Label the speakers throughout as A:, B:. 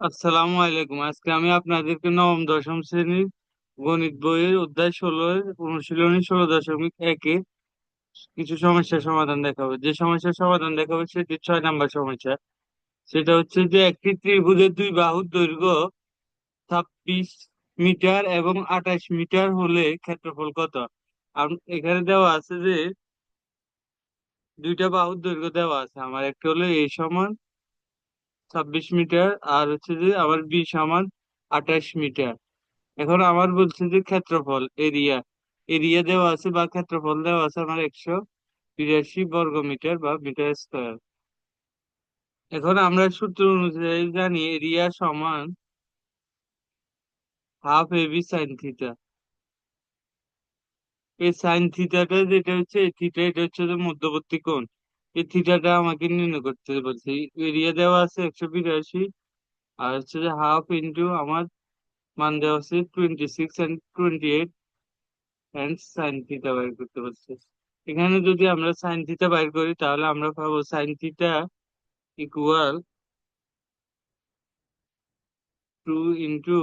A: আসসালামু আলাইকুম। আজকে আমি আপনাদেরকে নবম দশম শ্রেণীর গণিত বইয়ের অধ্যায় 16 এর অনুশীলনী 16.1 কিছু সমস্যার সমাধান দেখাবো। যে সমস্যার সমাধান দেখাবো সেটি 6 নম্বর সমস্যা। সেটা হচ্ছে যে একটি ত্রিভুজের দুই বাহুর দৈর্ঘ্য 26 মিটার এবং 28 মিটার হলে ক্ষেত্রফল কত? এখানে দেওয়া আছে যে দুইটা বাহুর দৈর্ঘ্য দেওয়া আছে। আমার একটা হলো এ সমান 26 মিটার, আর হচ্ছে যে আবার বি সমান 28 মিটার। এখন আমার বলছে যে ক্ষেত্রফল এরিয়া এরিয়া দেওয়া আছে বা ক্ষেত্রফল দেওয়া আছে আমার 182 বর্গ মিটার বা মিটার স্কোয়ার। এখন আমরা সূত্র অনুযায়ী জানি এরিয়া সমান হাফ এবি সাইন থিটা। এই সাইন থিটাটা যেটা হচ্ছে এই থিটা, এটা হচ্ছে যে মধ্যবর্তী কোণ। এই থিটাটা আমাকে নির্ণয় করতে বলছে। এরিয়া দেওয়া আছে 182, আর হচ্ছে যে হাফ ইন্টু আমার মান দেওয়া আছে 26 and 28, and সাইন থিটা বের করতে বলছে। এখানে যদি আমরা সাইন থিটা বাইর করি তাহলে আমরা পাবো sine theta equal 2 into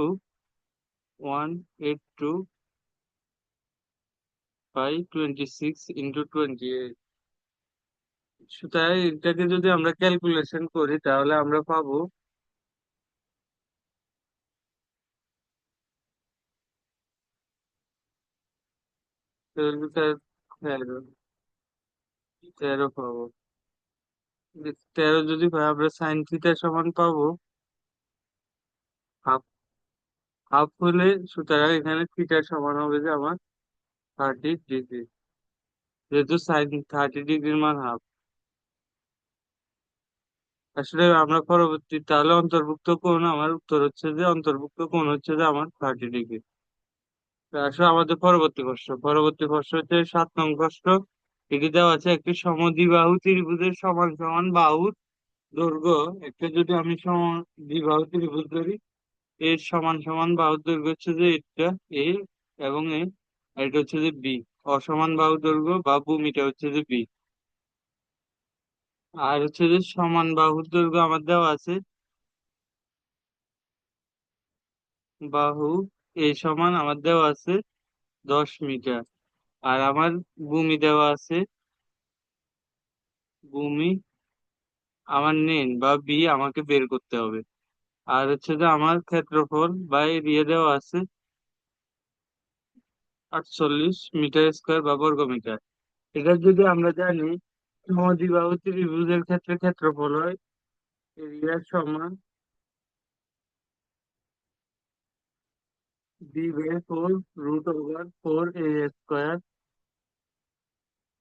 A: 182/26 into 28। সুতরাং এটাকে যদি আমরা ক্যালকুলেশন করি তাহলে আমরা পাবো 13 13 পাবো। 13 যদি পাই আমরা সাইন থিটা সমান পাবো হাফ। হাফ হলে সুতরাং এখানে থিটা সমান হবে যে আমার 30 ডিগ্রি, যেহেতু সাইন 30 ডিগ্রির মান হাফ। আসলে আমরা পরবর্তী তাহলে অন্তর্ভুক্ত কোণ, আমার উত্তর হচ্ছে যে অন্তর্ভুক্ত কোণ হচ্ছে যে আমার 30 ডিগ্রি। আসলে আমাদের পরবর্তী প্রশ্ন হচ্ছে 7 নং প্রশ্ন। এটি দেওয়া আছে একটি সমদ্বিবাহু ত্রিভুজের সমান সমান বাহুর দৈর্ঘ্য। একটা যদি আমি সমদ্বিবাহু ত্রিভুজ ধরি, এর সমান সমান বাহুর দৈর্ঘ্য হচ্ছে যে এটা এ এবং এ, আর এটা হচ্ছে যে বি। অসমান বাহুর দৈর্ঘ্য বা ভূমিটা হচ্ছে যে বি। আর হচ্ছে যে সমান বাহুর দৈর্ঘ্য আমার দেওয়া আছে বাহু এ সমান আমার দেওয়া আছে 10 মিটার। আর আমার ভূমি দেওয়া আছে, ভূমি আমার নেন বা বি আমাকে বের করতে হবে। আর হচ্ছে যে আমার ক্ষেত্রফল বা এরিয়া দেওয়া আছে 48 মিটার স্কোয়ার বা বর্গ মিটার। এটা যদি আমরা জানি সমদ্বিবাহু ত্রিভুজের ক্ষেত্রে ক্ষেত্রফল হয় এরিয়া সমান b/4 √4 a²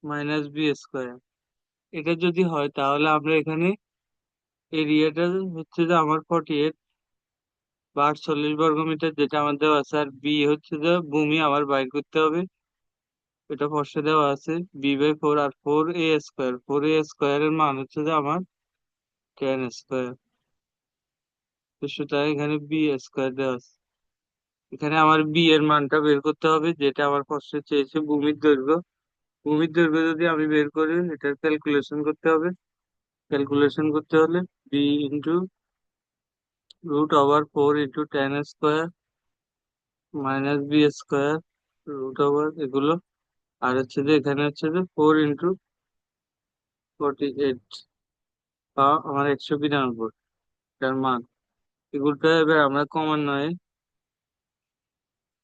A: minus B square. এটা যদি হয় তাহলে আমরা এখানে এরিয়াটা হচ্ছে যে আমার 48 বা 48 বর্গ মিটার যেটা আমার দেওয়া আছে, আর বি হচ্ছে যে ভূমি আমার বাইর করতে হবে। এটা প্রশ্নে দেওয়া আছে b/4, আর 4a²। 4a² এর মান হচ্ছে যে আমার 10 স্কোয়ার। তো সুতরাং এখানে b² দেওয়া আছে। এখানে আমার বি এর মানটা বের করতে হবে, যেটা আমার প্রশ্নে চেয়েছে ভূমির দৈর্ঘ্য। ভূমির দৈর্ঘ্য যদি আমি বের করি এটার ক্যালকুলেশন করতে হবে। ক্যালকুলেশন করতে হলে b √4 into 10 square minus b² √, এগুলো। আর হচ্ছে যে এখানে হচ্ছে যে 4 into 48 বা আমার 192 তার মান। এগুলোটা এবার আমরা ক্রমান্বয়ে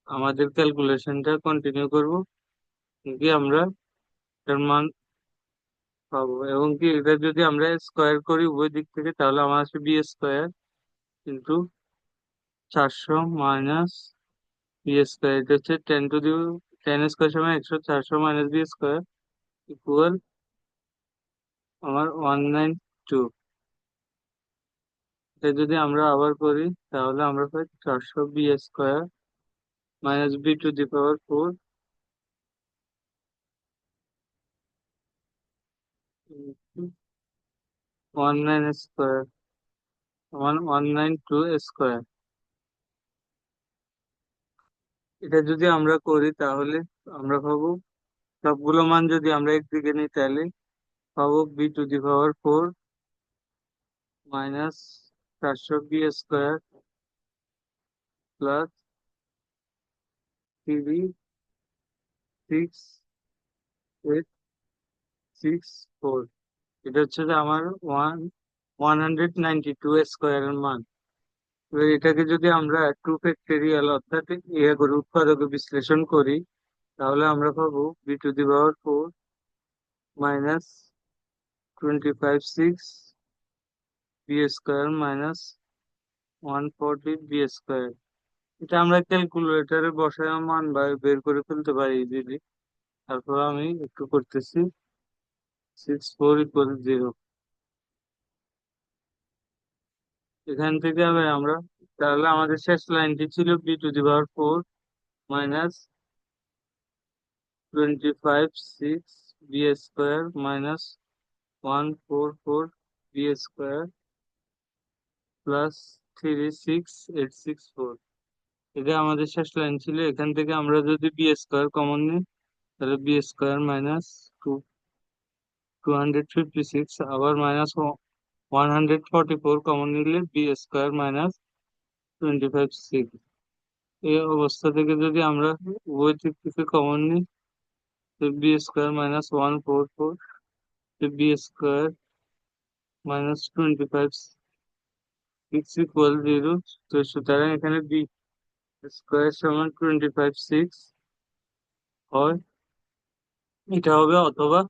A: আমাদের ক্যালকুলেশনটা কন্টিনিউ করব, কি আমরা এটার মান পাবো। এবং কি এটা যদি আমরা স্কোয়ার করি উভয় দিক থেকে তাহলে আমার আসবে b² কিন্তু 400 মাইনাস b²। এটা হচ্ছে 10 স্কোয়ার সমান 100, 400 মাইনাস b² ইকুয়াল আমার 192। এটা যদি আমরা আবার করি তাহলে আমরা পাই 400 b² মাইনাস b⁴ 19 স্কোয়ার সমান 192 স্কোয়ার। এটা যদি আমরা করি তাহলে আমরা পাবো সবগুলো মান যদি আমরা একদিকে নিই তাহলে পাবো b⁴ minus 400 B square plus 36,864। এটা হচ্ছে যে আমার 192 স্কোয়ারের মান। এবার এটাকে যদি আমরা 2 ফ্যাক্টোরিয়াল অর্থাৎ ইয়ে করে উৎপাদকে বিশ্লেষণ করি, তাহলে আমরা পাবো b⁴ minus 25,6 B square minus 140 B square. এটা আমরা ক্যালকুলেটরে বসায় মান বের করে ফেলতে পারি ইজিলি। তারপর আমি একটু করতেছি। 64 = 0। এখান থেকে আমরা তাহলে আমাদের শেষ লাইনটি ছিল b⁴ minus 25,6 B square minus 144 B square plus 36,864। এটা আমাদের শেষ লাইন ছিল। এখান থেকে আমরা যদি বি স্কোয়ার কমন নিই, তাহলে বি স্কোয়ার মাইনাস 256, আবার মাইনাস 144 কমন নিলে বি স্কোয়ার মাইনাস 25,6। এই অবস্থা থেকে যদি আমরা উভয় দিক থেকে কমন নিই, তো B square minus 144, B square minus 25,6 = 0। তো সুতরাং এখানে বি স্কোয়ার সমান 25,6 হয়। এটা হবে, অথবা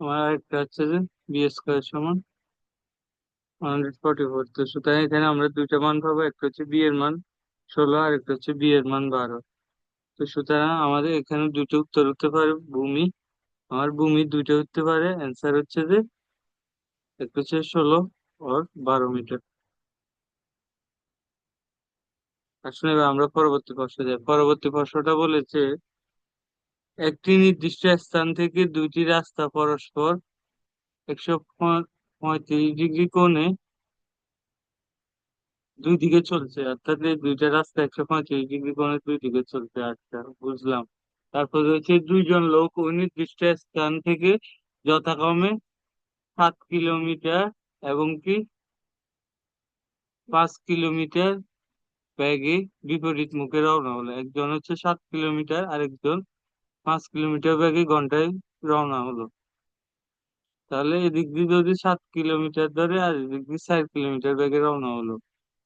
A: আমার আরেকটা হচ্ছে যে বি স্কোয়ার সমান 144। তো সুতরাং এখানে আমরা দুইটা মান পাবো, একটা হচ্ছে বি এর মান 16 আর একটা হচ্ছে বি এর মান 12। তো সুতরাং আমাদের এখানে দুটো উত্তর হতে পারে ভূমি। আমার ভূমি দুইটা হতে পারে, অ্যান্সার হচ্ছে যে একটা হচ্ছে 16 আর 12 মিটার। আসলে এবার আমরা পরবর্তী প্রশ্নে যাই। পরবর্তী প্রশ্নটা বলেছে, একটি নির্দিষ্ট স্থান থেকে দুইটি রাস্তা পরস্পর 135 ডিগ্রি কোণে দুই দিকে চলছে, অর্থাৎ এই দুইটা রাস্তা 135 ডিগ্রি কোণে দুই দিকে চলছে। আচ্ছা, বুঝলাম। তারপর রয়েছে, দুইজন লোক ওই নির্দিষ্ট স্থান থেকে যথাক্রমে 7 কিলোমিটার এবং কি 5 কিলোমিটার ব্যাগে বিপরীত মুখে রওনা হলো। একজন হচ্ছে 7 কিলোমিটার, আরেকজন 5 কিলোমিটার ব্যাগে ঘন্টায় রওনা হলো। তাহলে এদিক দিয়ে যদি 7 কিলোমিটার ধরে আর এদিক দিয়ে 4 কিলোমিটার ব্যাগে রওনা হলো,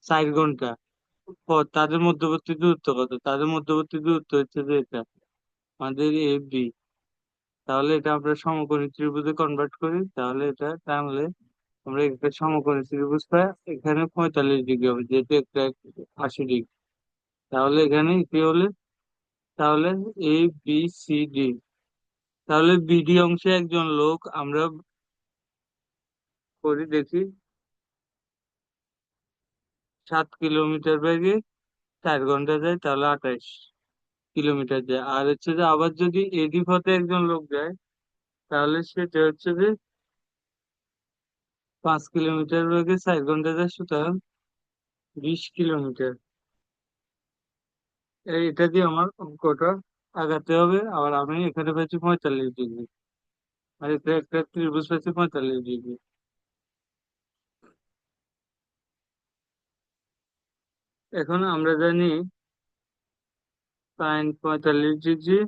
A: 4 ঘন্টা পর তাদের মধ্যবর্তী দূরত্ব কত? তাদের মধ্যবর্তী দূরত্ব হচ্ছে যে এটা আমাদের এ বি। তাহলে এটা আমরা সমকোণী ত্রিভুজে কনভার্ট করি, তাহলে এটা টানলে আমরা একটা সমকোণী ত্রিভুজ পাই। এখানে 45 ডিগ্রি হবে, যেহেতু একটা 80 ডিগ্রি। তাহলে এখানে কি হলে, তাহলে এ বি সি ডি। তাহলে বিডি অংশে একজন লোক আমরা করি দেখি 7 কিলোমিটার বেগে 4 ঘন্টা যায়, তাহলে 28 কিলোমিটার যায়। আর হচ্ছে যে আবার যদি এডি পথে একজন লোক যায়, তাহলে সেটা হচ্ছে যে 5 কিলোমিটার বেগে 4 ঘন্টা যায়, সুতরাং 20 কিলোমিটার। এটা দিয়ে আমার অঙ্কটা আগাতে হবে। আবার আমি এখানে পেয়েছি 45 ডিগ্রি, আর এটা একটা ত্রিভুজ পেয়েছি 45 ডিগ্রি। এখন আমরা জানি সাইন 45 ডিগ্রি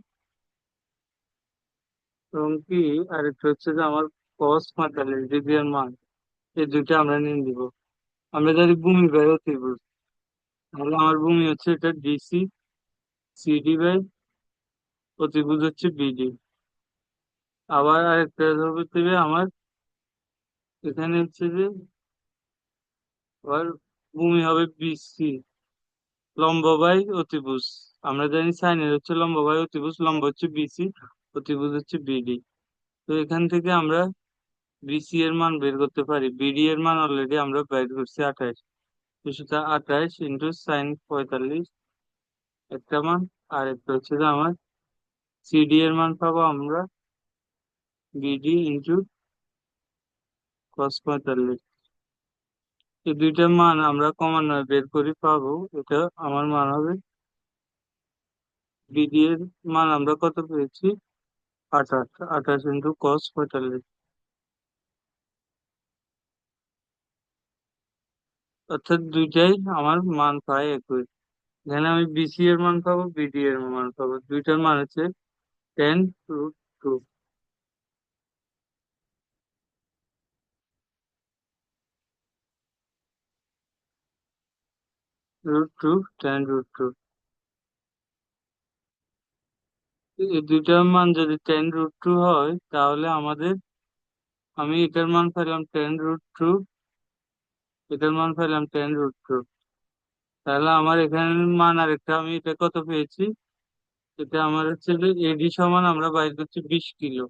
A: এবং কি আরেকটা হচ্ছে যে আমার কস 45 ডিগ্রি এর মান। এই দুইটা আমরা নিয়ে দিব। আমরা যদি ভূমি বাই অতিভুজ, তাহলে আমার ভূমি হচ্ছে এটা ডিসি, সিডি বাই অতিভুজ হচ্ছে বিডি। আবার আরেকটা হচ্ছে যে আমার এখানে হচ্ছে যে আবার ভূমি হবে বিসি, লম্ব বাই অতিভুজ। আমরা জানি সাইনের হচ্ছে লম্ব বাই অতিভুজ, লম্ব হচ্ছে বিসি, অতিভুজ হচ্ছে বিডি। তো এখান থেকে আমরা বিসি এর মান বের করতে পারি। বিডি এর মান অলরেডি আমরা বের করছি 28। তো সেটা 28 × sin 45 একটা মান। আর একটা হচ্ছে যে আমার সিডি এর মান পাবো আমরা বিডি ইন্টু cos 45। এই দুইটা মান আমরা ক্রমান্বয়ে বের করি পাবো। এটা আমার মান হবে, বিডি এর মান আমরা কত পেয়েছি? 28। 28 × cos 45। অর্থাৎ দুইটাই আমার মান পাই একই। এখানে আমি বিসি এর মান পাবো, বিডি এর মান পাবো, দুইটার মান হচ্ছে 10√2। √2, 10√2। এই দুইটার মান যদি 10√2 হয় তাহলে আমি এটার মান পেলাম 10√2, এটার মান পেলাম 10√2। তাহলে আমার এখানে মান আরেকটা, আমি এটা কত পেয়েছি, এটা আমার হচ্ছে যে এডি সমান আমরা বাইর করছি 20 কিলো।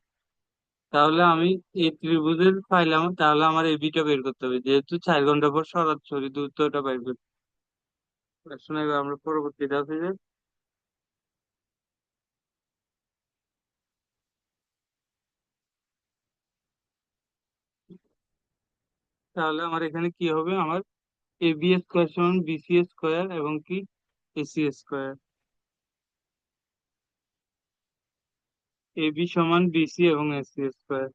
A: তাহলে আমি এই ত্রিভুজের পাইলাম, তাহলে আমার এবিটা বের করতে হবে, যেহেতু 4 ঘন্টা পর সরাসরি দূরত্বটা বের করতে হবে। শোনা, এবার আমরা পরবর্তী ধাপে যাই। তাহলে আমার এখানে কি হবে, আমার এবি স্কোয়ার সমান বিসি স্কোয়ার এবং কি এসি স্কোয়ার। এবি সমান বিসি এবং এসি স্কোয়ার,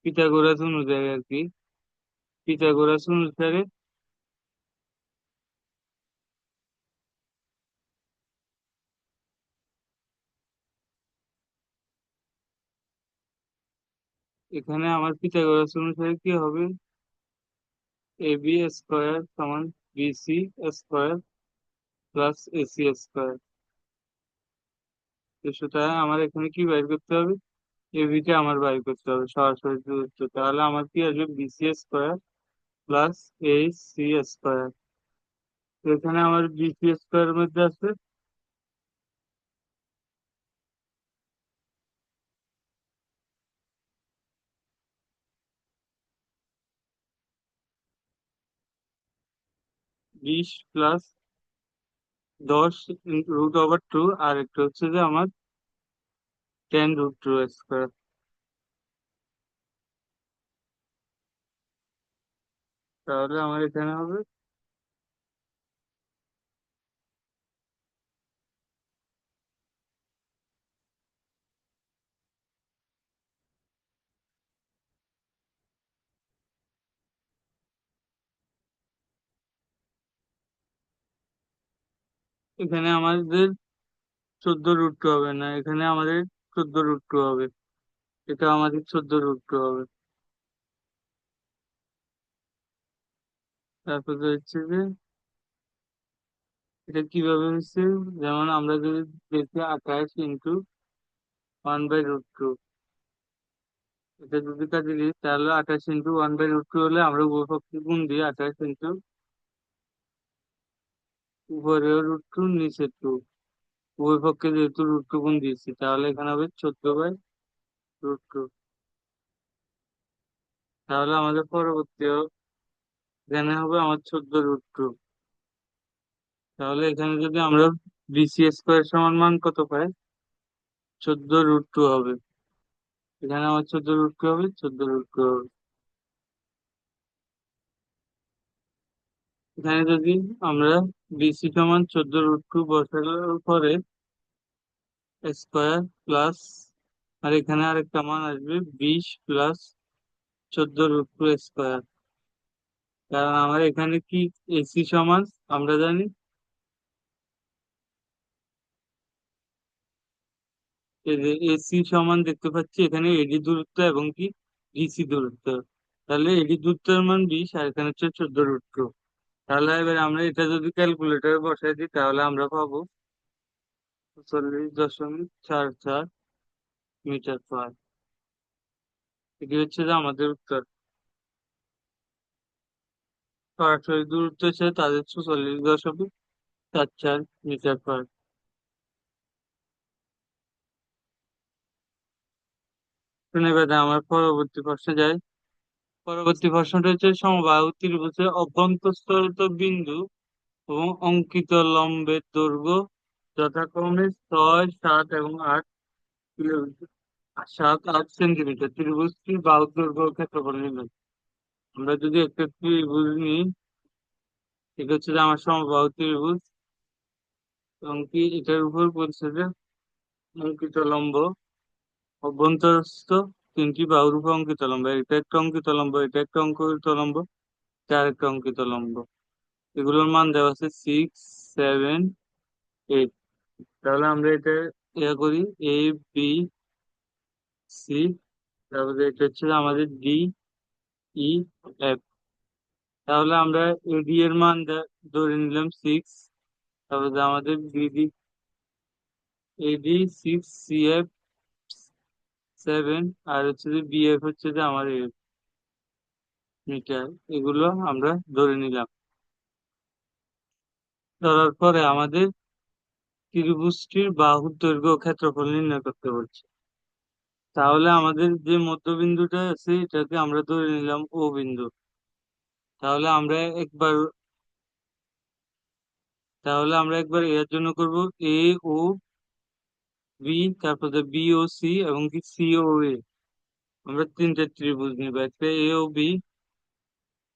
A: পিথাগোরাস অনুযায়ী আর কি। পিথাগোরাস অনুসারে এখানে আমার পিথাগোরাস অনুসারে কি হবে, এবি স্কোয়ার সমান BC square plus AC square. তো সুতরাং আমার এখানে কি বাইর করতে হবে, এবিটা আমার বাইর করতে হবে সরাসরি দূরত্ব। তাহলে আমার কি আসবে, BC square plus AC square. এখানে আমার বিসি স্কোয়ার মধ্যে আছে 20 + 10√2, আর একটা হচ্ছে যে আমার 10√2 স্কোয়ার। তাহলে আমার এখানে হবে, এখানে আমাদের 14√2 হবে না, এখানে আমাদের 14√2 হবে। এটা আমাদের 14√2 হবে। তারপরে হচ্ছে যে এটা কিভাবে হচ্ছে, যেমন আমরা যদি দেখি 28 × 1/√2, এটা যদি কাজে দিই তাহলে 28 × 1/√2 হলে আমরা উভয় পক্ষে গুণ দিই, 28 উপরেও √2 নিচে 2, উভয় পক্ষে যেহেতু √2 গুণ দিয়েছি তাহলে এখানে হবে 14/√2। তাহলে আমাদের পরবর্তী এখানে হবে আমার 14√2। তাহলে এখানে যদি আমরা বিসি স্কোয়ার সমান মান কত পাই, 14√2 হবে। এখানে আমার 14√2 হবে, 14√2 হবে। এখানে যদি আমরা বিসি সমান 14√2 বসানোর পরে স্কোয়ার প্লাস, আর এখানে আরেকটা মান আসবে 20 + 14√2 স্কোয়ার। কারণ আমার এখানে কি এসি সমান, আমরা জানি এই যে এসি সমান দেখতে পাচ্ছি এখানে এডি দূরত্ব এবং কি ডিসি দূরত্ব। তাহলে এডি দূরত্বের মান 20 আর এখানে হচ্ছে 14√2। তাহলে এবার আমরা এটা যদি ক্যালকুলেটরে বসাই দিই তাহলে আমরা পাবো 46.44 মিটার পার। এটি হচ্ছে যে আমাদের উত্তর। সরাসরি দূরত্ব হচ্ছে তাদের 46.44 মিটার পার। এবার আমার পরবর্তী প্রশ্নে যাই। পরবর্তী প্রশ্নটা হচ্ছে সমবাহু ত্রিভুজের অভ্যন্তরস্থ বিন্দু এবং অঙ্কিত লম্বের দৈর্ঘ্য যথাক্রমে 6, 7 এবং 8 কিলোমিটার, 7, 8 সেন্টিমিটার। ত্রিভুজটির বাহুর দৈর্ঘ্য ও ক্ষেত্রফল নির্ণয়। আমরা যদি একটা ত্রিভুজ নিই, এটা হচ্ছে যে আমার সমবাহু ত্রিভুজ এবং কি এটার উপর বলছে যে অঙ্কিত লম্ব অভ্যন্তরস্থ তিনটি বাহুর উপর অঙ্কিত লম্ব, এটা একটা অঙ্কিত লম্ব, এটা একটা অঙ্কিত লম্ব, চার একটা অঙ্কিত লম্ব, এগুলোর মান দেওয়া আছে 6, 7, 8। তাহলে আমরা এটা ইয়া করি, ABC, তারপরে এটা হচ্ছে আমাদের DEF। তাহলে আমরা AD এর মান ধরে নিলাম 6, তারপরে আমাদের AD 6, CF 7, আর হচ্ছে যে BF হচ্ছে যে আমার 8 মিটার। এগুলো আমরা ধরে নিলাম। ধরার পরে আমাদের ত্রিভুজটির বাহুর দৈর্ঘ্য ও ক্ষেত্রফল নির্ণয় করতে বলছে। তাহলে আমাদের যে মধ্যবিন্দুটা আছে এটাকে আমরা ধরে নিলাম ও বিন্দু। তাহলে আমরা একবার তাহলে আমরা একবার এর জন্য করব AOB, তারপরে BOC এবং কি COA। আমরা তিনটে ত্রিভুজ নিব, একটা AOB,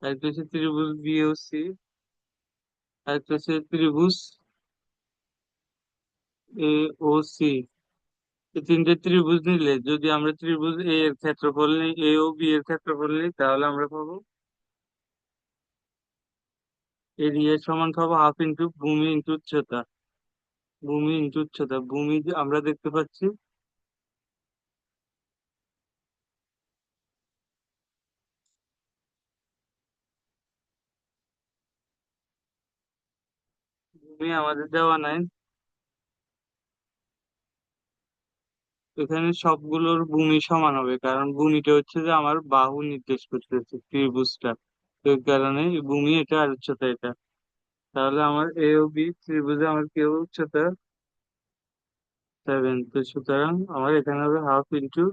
A: একটা হচ্ছে ত্রিভুজ BOC, আর একটা হচ্ছে ত্রিভুজ AOC। এই তিনটে ত্রিভুজ নিলে যদি আমরা ত্রিভুজ A এর ক্ষেত্রফল নিই, AOB এর ক্ষেত্রফল নিই, তাহলে আমরা পাবো এরিয়া সমান পাবো হাফ ইন্টু ভূমি ইন্টু উচ্চতা। ভূমি আমরা দেখতে পাচ্ছি ভূমি আমাদের দেওয়া নাই। এখানে সবগুলোর ভূমি সমান হবে, কারণ ভূমিটা হচ্ছে যে আমার বাহু নির্দেশ করতেছে ত্রিভুজটা। তো এই কারণে এই ভূমি এটা আর উচ্চতা এটা। তাহলে আমার এ ও বি ত্রিভুজে আমার কি হবে, উচ্চতা 7। তো সুতরাং আমার এখানে হবে হাফ ইন্টু,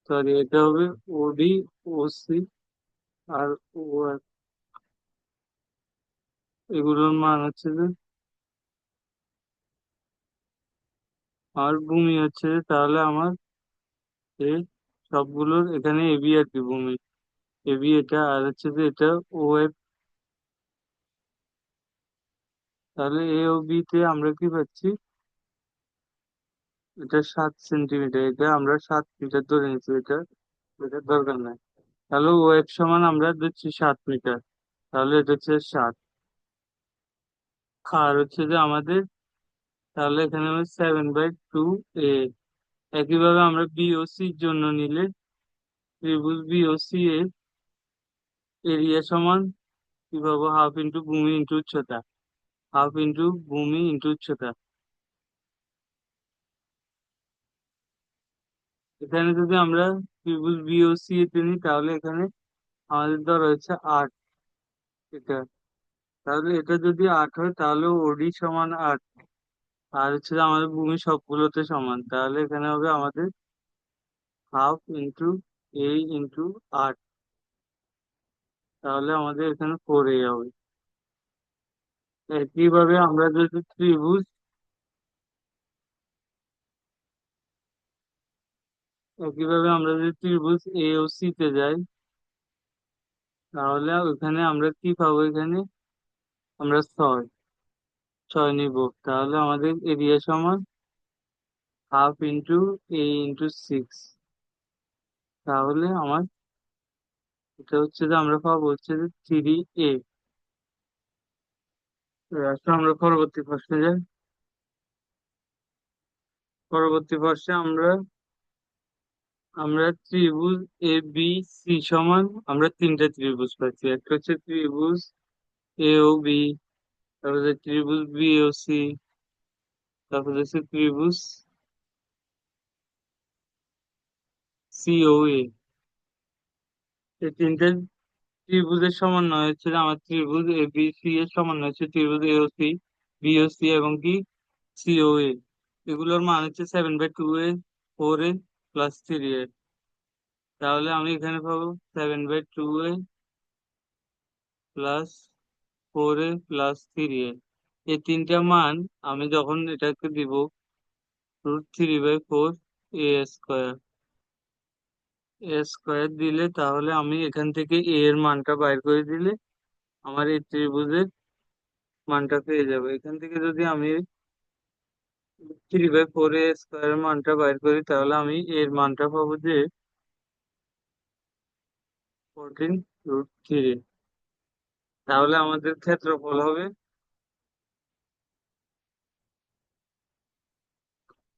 A: সরি এটা হবে ওডি, ওসি আর ও, এগুলোর মান হচ্ছে যে আমার ভূমি হচ্ছে যে, তাহলে আমার এই সবগুলোর এখানে এবি আর কি ভূমি, এবি এটা আর হচ্ছে যে এটা ও এফ। তাহলে এ ও বি তে আমরা কি পাচ্ছি, এটা 7 সেন্টিমিটার, এটা আমরা 7 মিটার ধরে নিচ্ছি, এটা এটার দরকার নাই। তাহলে ও এফ সমান আমরা দিচ্ছি 7 মিটার, তাহলে এটা হচ্ছে 7। আর হচ্ছে যে আমাদের, তাহলে এখানে হবে 7/2 একইভাবে আমরা বিওসির জন্য নিলে ত্রিভুজ বিওসি এর এরিয়া সমান কি পাবো, হাফ ইন্টু ভূমি ইন্টু উচ্চতা, হাফ ইন্টু ভূমি ইন্টু উচ্চতা। এখানে যদি আমরা ত্রিভুজ বিওসি এতে নিই, তাহলে এখানে আমাদের ধর হচ্ছে 8 এটা। তাহলে এটা যদি 8 হয় তাহলে ওডি সমান 8, আর হচ্ছে যে আমাদের ভূমি সবগুলোতে সমান, তাহলে এখানে হবে আমাদের হাফ ইন্টু ইন্টু 8। তাহলে আমাদের এখানে 4 হবে। একইভাবে আমরা যদি ত্রিভুজ এ ও সি তে যাই, তাহলে ওখানে আমরা কি পাবো, এখানে আমরা 6 নিব। তাহলে আমাদের এরিয়া সমান হাফ ইন্টু ইন্টু 6। তাহলে আমার এটা হচ্ছে যে আমরা পাবো হচ্ছে যে 3A। আসলে আমরা পরবর্তী প্রশ্নে যাই। পরবর্তী প্রশ্নে আমরা আমরা ত্রিভুজ এ বি সি সমান, আমরা তিনটা ত্রিভুজ পাচ্ছি। একটা হচ্ছে ত্রিভুজ এ ও বি, তারপরে ত্রিভুজ বি ও সি, তারপরে হচ্ছে ত্রিভুজ সি ও এ। এই তিনটে ত্রিভুজের সমন্বয় হচ্ছে যে আমার ত্রিভুজ এ বি সি এর সমন্বয় হচ্ছে ত্রিভুজ এ ও সি, বি ও সি এবং কি সি ও এ। এগুলোর মান হচ্ছে 7/2, 4 প্লাস 3। তাহলে আমি এখানে পাবো 7/2 প্লাস 4 প্লাস 3। এই তিনটা মান আমি যখন এটাকে দিব √3/4 এ স্কোয়ার দিলে, তাহলে আমি এখান থেকে এর মানটা বাইর করে দিলে আমার এই ত্রিভুজের মানটা পেয়ে যাবে। এখান থেকে যদি আমি 3/4 এ স্কোয়ার মানটা বাইর করি, তাহলে আমি এর মানটা পাবো যে 14√3। তাহলে আমাদের ক্ষেত্রফল হবে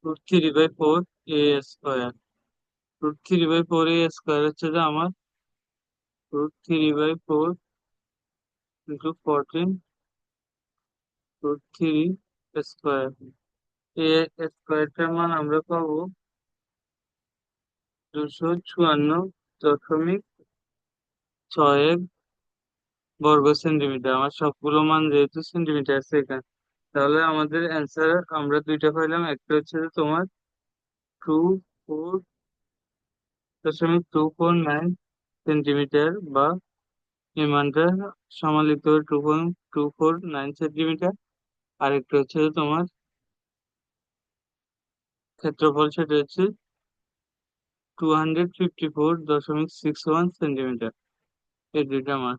A: √3/4 a²। √3/4 a² হচ্ছে যে আমার √3/4 × 14√3 স্কোয়ারটার মান আমরা পাবো 254.61 বর্গ সেন্টিমিটার। আমার সবগুলো মান যেহেতু সেন্টিমিটার আছে এখানে, তাহলে আমাদের অ্যান্সার আমরা দুইটা পাইলাম। একটা হচ্ছে যে তোমার 24.249 সেন্টিমিটার, বা এই মানটা সমান লিখতে হবে 2.249 সেন্টিমিটার। আরেকটা হচ্ছে যে তোমার ক্ষেত্রফল, সেটা হচ্ছে 254.61 সেন্টিমিটার। এই দুইটা মান।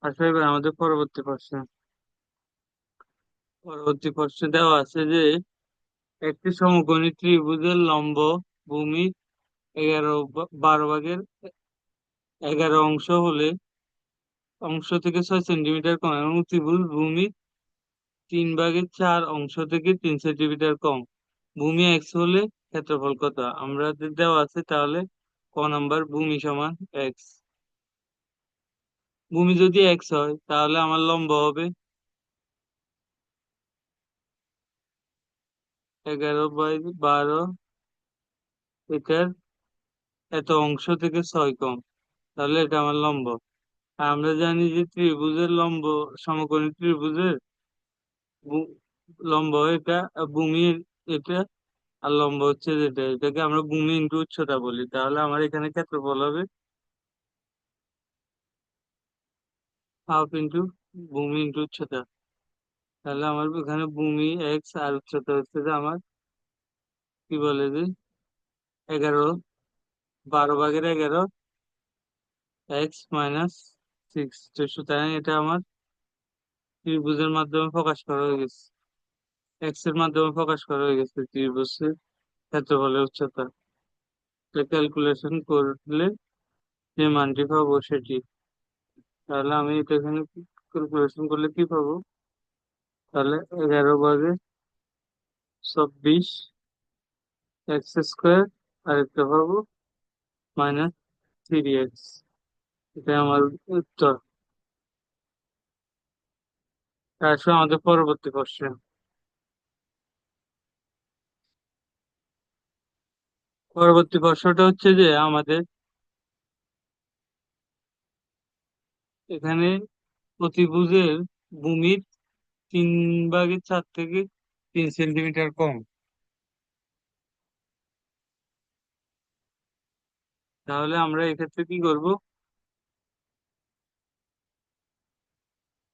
A: আচ্ছা, এবার আমাদের পরবর্তী প্রশ্ন দেওয়া আছে যে একটি সমকোণী ত্রিভুজের লম্ব ভূমি 12 অংশ হলে অংশ থেকে 6 সেন্টিমিটার কম, এবং ত্রিভুজ ভূমি 3/4 অংশ থেকে 3 সেন্টিমিটার কম। ভূমি এক্স হলে ক্ষেত্রফল কত? আমরা যদি দেওয়া আছে তাহলে ক নাম্বার, ভূমি সমান এক্স। ভূমি যদি এক্স হয় তাহলে আমার লম্ব হবে 11/12, এটার এত অংশ থেকে 6 কম, তাহলে এটা আমার লম্ব। আর আমরা জানি যে ত্রিভুজের লম্ব, সমকোণী ত্রিভুজের ভূ- লম্ব এটা, ভূমি এটা, আর লম্ব হচ্ছে যেটা, এটাকে আমরা ভূমি ইন্টু উচ্চতা বলি। তাহলে আমার এখানে ক্ষেত্রফল হবে হাফ ইন্টু ভূমি ইন্টু উচ্চতা। তাহলে আমার এখানে ভূমি এক্স আর উচ্চতা হচ্ছে যে আমার কি বলে যে 11, 12/11, x - 6। তো সুতরাং এটা আমার ত্রিভুজের মাধ্যমে প্রকাশ করা হয়ে গেছে, এক্স এর মাধ্যমে প্রকাশ করা হয়ে গেছে ত্রিভুজের ক্ষেত্রফলের উচ্চতা। ক্যালকুলেশন করলে যে মানটি পাবো সেটি। তাহলে আমি এটা এখানে ক্যালকুলেশন করলে কি পাবো? তাহলে 11/24 x², আর একটা পাবো -3x। এটা আমার উত্তর। আসলে আমাদের পরবর্তী প্রশ্ন। পরবর্তী প্রশ্নটা হচ্ছে যে আমাদের এখানে প্রতিভুজের ভূমির 3/4 থেকে 3 সেন্টিমিটার কম। তাহলে আমরা এক্ষেত্রে কি করব?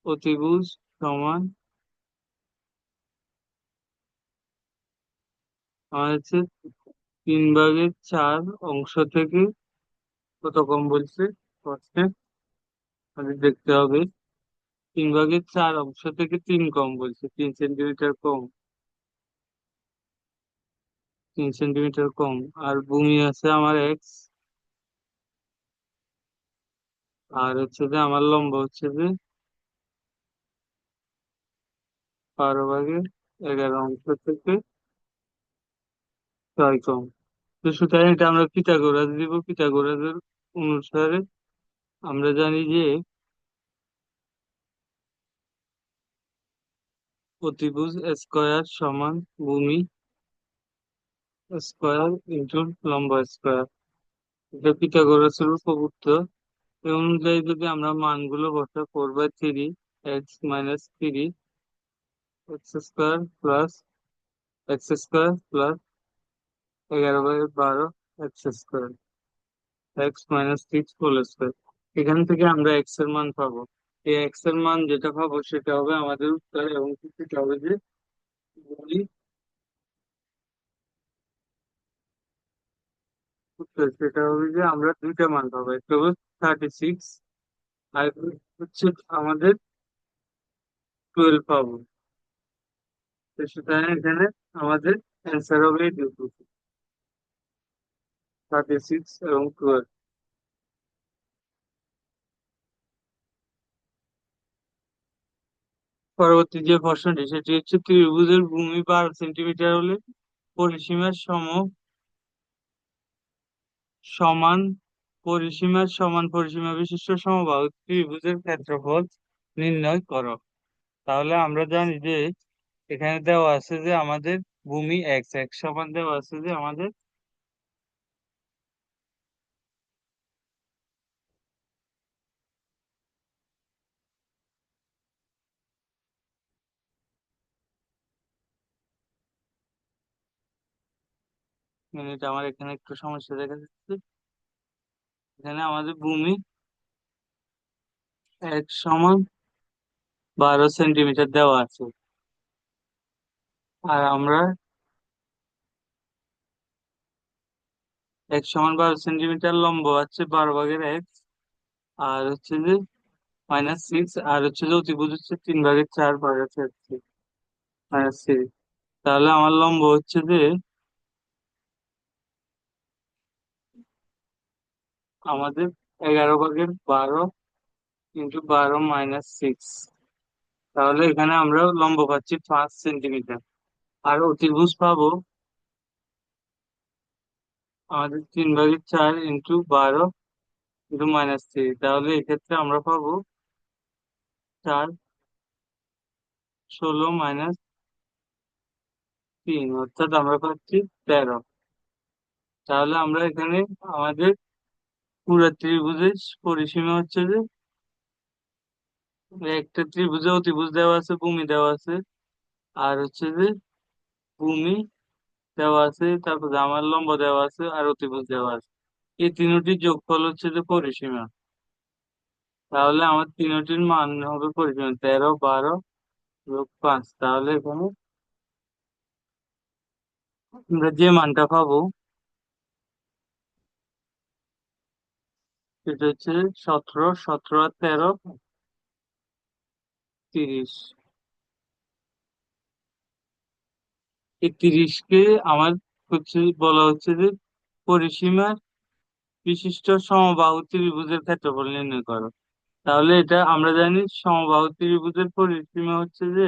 A: প্রতিভুজ সমান আমার হচ্ছে 3/4 অংশ থেকে কত কম বলছে প্রশ্নে, আমাদের দেখতে হবে। 3/4 অংশ থেকে 3 কম বলছে, 3 সেন্টিমিটার কম, 3 সেন্টিমিটার কম। আর ভূমি আছে আমার এক্স, আর হচ্ছে যে আমার লম্ব হচ্ছে যে 12/11 অংশ থেকে 6 কম। তো সুতরাং এটা আমরা পিথাগোরাস দিব। পিথাগোরাসের অনুসারে আমরা জানি যে প্রতিভুজ স্কয়ার সমান ভূমি স্কয়ার ইন্টু লম্ব স্কয়ার। এটা পিথাগোরাসের উপপাদ্য। এই অনুযায়ী যদি আমরা মানগুলো বসাই, 4/3 x² + x² + 11/12 x², x - 6 whole square. এখান থেকে আমরা এক্স এর মান পাবো। এই এক্স এর মান যেটা পাবো সেটা হবে আমাদের উত্তর, এবং সেটা হবে যে ভূমি উত্তর, সেটা হবে যে আমরা দুইটা মান পাবো, একটা হবে 36, আর হচ্ছে আমাদের 12 পাবো। তো সুতরাং এখানে আমাদের অ্যান্সার হবে এই দুটো, 36 এবং 12। পরবর্তী যে প্রশ্নটি সেটি হচ্ছে ত্রিভুজের ভূমি 12 সেন্টিমিটার হলে পরিসীমার সমান সমান পরিসীমা বিশিষ্ট সমবাহু ত্রিভুজের ক্ষেত্রফল নির্ণয় করো। তাহলে আমরা জানি যে এখানে দেওয়া আছে যে আমাদের ভূমি এক্স এক্স সমান দেওয়া আছে যে আমাদের, মিনিট আমার এখানে একটু সমস্যা দেখা যাচ্ছে। এখানে আমাদের ভূমি এক্স সমান 12 সেন্টিমিটার দেওয়া আছে। আর আমরা এক্স সমান 12 সেন্টিমিটার, লম্ব আছে 12/x, আর হচ্ছে যে -6, আর হচ্ছে যে অতিভুজ হচ্ছে 3/4 ভাগ আছে -3। তাহলে আমার লম্ব হচ্ছে যে আমাদের 11/12 ইন্টু 12 - 6। তাহলে এখানে আমরা লম্ব পাচ্ছি 5 সেন্টিমিটার। আর অতিভুজ পাবো আমাদের 3/4 ইন্টু 12 ইন্টু -3। তাহলে এক্ষেত্রে আমরা পাবো 4, 16 - 3, অর্থাৎ আমরা পাচ্ছি 13। তাহলে আমরা এখানে আমাদের পুরো ত্রিভুজের পরিসীমা হচ্ছে যে একটা ত্রিভুজে অতিভুজ দেওয়া আছে, ভূমি দেওয়া আছে, আর হচ্ছে যে ভূমি দেওয়া আছে, তারপর আমার লম্ব দেওয়া আছে, আর অতিভুজ দেওয়া আছে। এই তিনটির যোগফল হচ্ছে যে পরিসীমা। তাহলে আমার তিনটির মান হবে পরিসীমা 13, 12 যোগ 5। তাহলে এখানে আমরা যে মানটা পাবো সেটা হচ্ছে 17, 17 আর 13, 30। এই 30-কে আমার হচ্ছে বলা হচ্ছে যে পরিসীমার বিশিষ্ট সমবাহু ত্রিভুজের ক্ষেত্রফল নির্ণয় করো। তাহলে এটা আমরা জানি সমবাহু ত্রিভুজের পরিসীমা হচ্ছে যে,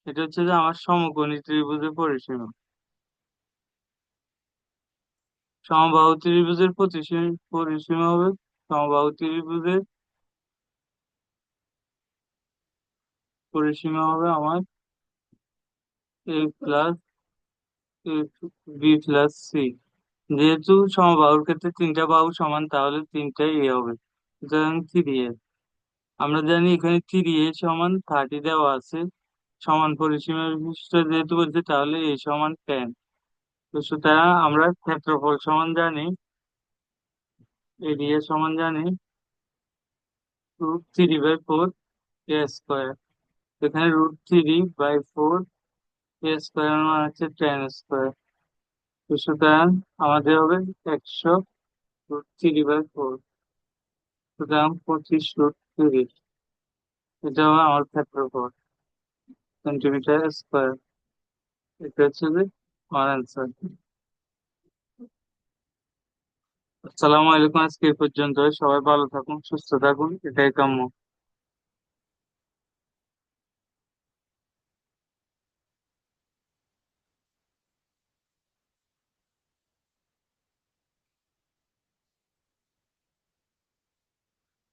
A: এটা হচ্ছে যে আমার সমকোণী ত্রিভুজের পরিসীমা। সমবাহু ত্রিভুজের পরিসীমা হবে, সমবাহু ত্রিভুজের পরিসীমা হবে আমার এ প্লাস বি প্লাস সি। যেহেতু সমবাহুর ক্ষেত্রে তিনটা বাহু সমান, তাহলে তিনটাই এ হবে, সুতরাং 3a। আমরা জানি এখানে 3a সমান 30 দেওয়া আছে। সমান পরিসীমা বিশিষ্ট যেহেতু বলছে, তাহলে a সমান 10। তো সুতরাং আমরা ক্ষেত্রফল সমান জানি, এরিয়া সমান জানি √3/4 a স্কোয়ার। এখানে √3/4 a স্কোয়ার মানে হচ্ছে 10 স্কোয়ার। তো সুতরাং আমাদের হবে 100 √3/4, সুতরাং 25 √3। এটা হবে আমার ক্ষেত্রফল সেন্টিমিটার স্কোয়ার। এটা হচ্ছে যে আমার অ্যান্সার। আসসালামু আলাইকুম, আজকে এই পর্যন্ত। সবাই ভালো থাকুন, সুস্থ থাকুন, এটাই কাম্য।